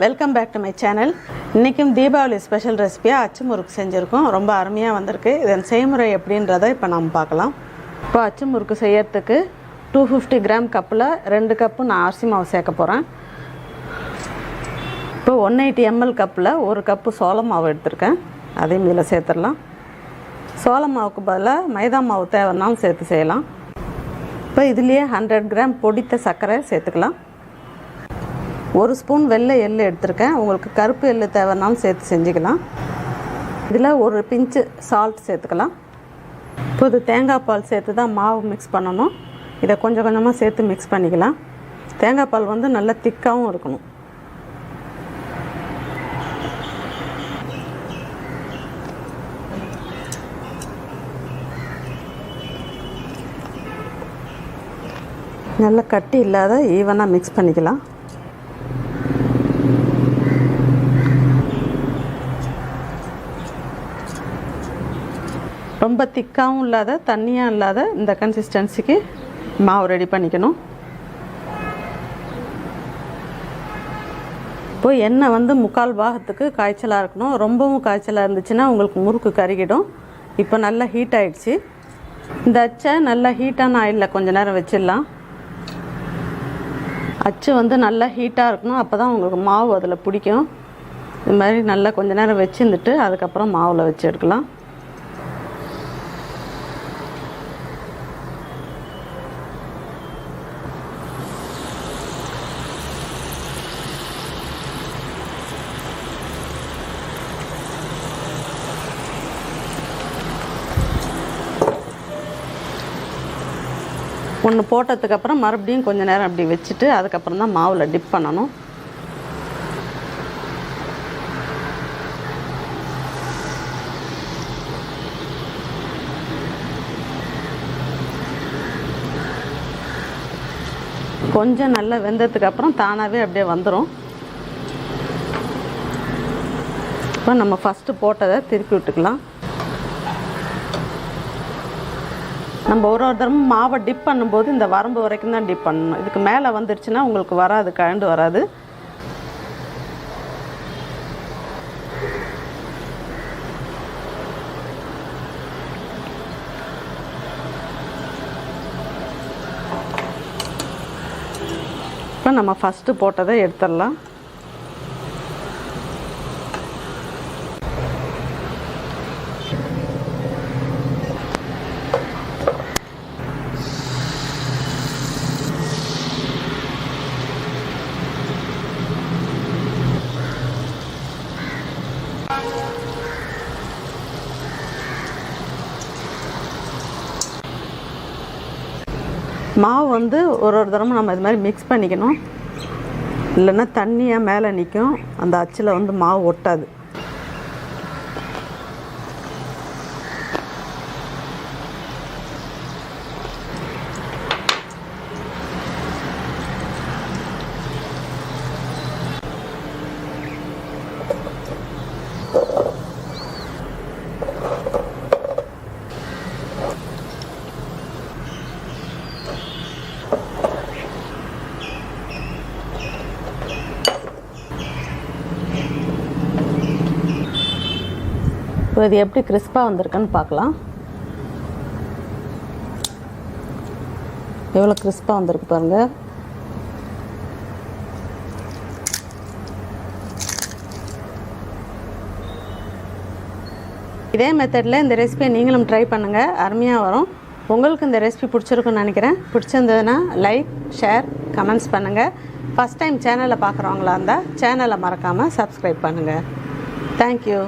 Welcome back to my channel. இன்றைக்கும் Deepavali special ரெசிபியாக அச்சு முறுக்கு செஞ்சுருக்கோம். ரொம்ப அருமையாக வந்திருக்கு. இதன் செய்முறை எப்படின்றத இப்போ நம்ம பார்க்கலாம். இப்போ அச்சு முறுக்கு செய்யறதுக்கு 250 கிராம் கப்பில் 2 கப்பு நான் அரிசி மாவு சேர்க்க போகிறேன். இப்போ 180 ml கப்பில் 1 கப்பு சோள மாவு எடுத்திருக்கேன். அதையும் இதில் சேர்த்துடலாம். சோள மாவுக்கு பதிலாக மைதா மாவு தேவைன்னாலும் சேர்த்து செய்யலாம். இப்போ இதுலேயே 100 கிராம் பொடித்த சர்க்கரை சேர்த்துக்கலாம். 1 ஸ்பூன் வெள்ளை எள்ளு எடுத்திருக்கேன். உங்களுக்கு கருப்பு எள்ளு தேவைன்னாலும் சேர்த்து செஞ்சுக்கலாம். இதில் ஒரு பிஞ்சு சால்ட் சேர்த்துக்கலாம். இப்போது தேங்காய் பால் சேர்த்து தான் மாவு மிக்ஸ் பண்ணணும். இதை கொஞ்சம் கொஞ்சமாக சேர்த்து மிக்ஸ் பண்ணிக்கலாம். தேங்காய் பால் வந்து நல்லா திக்காகவும் இருக்கணும். நல்லா கட்டி இல்லாத ஈவனாக மிக்ஸ் பண்ணிக்கலாம். ரொம்ப திக்காகவும் இல்லாத தண்ணியாக இல்லாத இந்த கன்சிஸ்டன்சிக்கு மாவு ரெடி பண்ணிக்கணும். இப்போ எண்ணெய் வந்து 3/4 பாகத்துக்கு காய்ச்சலாக இருக்கணும். ரொம்பவும் காய்ச்சலாக இருந்துச்சுன்னா உங்களுக்கு முறுக்கு கருகிடும். இப்போ நல்லா ஹீட் ஆகிடுச்சு. இந்த அச்சை நல்லா ஹீட்டான ஆயிலில் கொஞ்சம் நேரம் வச்சிடலாம். அச்சு வந்து நல்லா ஹீட்டாக இருக்கணும். அப்போ தான் உங்களுக்கு மாவு அதில் பிடிக்கும். இது மாதிரி நல்லா கொஞ்சம் நேரம் வச்சுருந்துட்டு அதுக்கப்புறம் மாவில் வச்சு எடுக்கலாம். ஒன்று போட்டதுக்கப்புறம் மறுபடியும் கொஞ்சம் நேரம் அப்படி வச்சுட்டு அதுக்கப்புறம் தான் மாவில் டிப் பண்ணணும். கொஞ்சம் நல்லா வெந்ததுக்கப்புறம் தானாகவே அப்படியே வந்துடும். இப்போ நம்ம ஃபஸ்ட்டு போட்டதை திருப்பி விட்டுக்கலாம். நம்ம ஒரு தரமும் மாவை டிப் பண்ணும்போது இந்த வரம்பு வரைக்கும் தான் டிப் பண்ணணும். இதுக்கு மேலே வந்துடுச்சுன்னா உங்களுக்கு வராது, கழண்டு வராது. இப்போ நம்ம ஃபஸ்ட்டு போட்டதை எடுத்துடலாம். மாவு வந்து ஒரு தடவை நம்ம இது மாதிரி மிக்ஸ் பண்ணிக்கணும். இல்லைன்னா தண்ணியாக மேலே நிற்கும். அந்த அச்சில் வந்து மாவு ஒட்டாது. இது எப்படி கிறிஸ்பாக வந்திருக்குன்னு பார்க்கலாம். எவ்வளோ கிறிஸ்பாக வந்திருக்கு பாருங்கள். இதே மெத்தடில் இந்த ரெசிபியை நீங்களும் ட்ரை பண்ணுங்கள். அருமையாக வரும். உங்களுக்கு இந்த ரெசிபி பிடிச்சிருக்குன்னு நினைக்கிறேன். பிடிச்சிருந்ததுன்னா லைக், ஷேர், கமெண்ட்ஸ் பண்ணுங்கள். ஃபஸ்ட் டைம் சேனலை பார்க்குறவங்களா இருந்தால் சேனலை மறக்காமல் சப்ஸ்கிரைப் பண்ணுங்கள். தேங்க்யூ.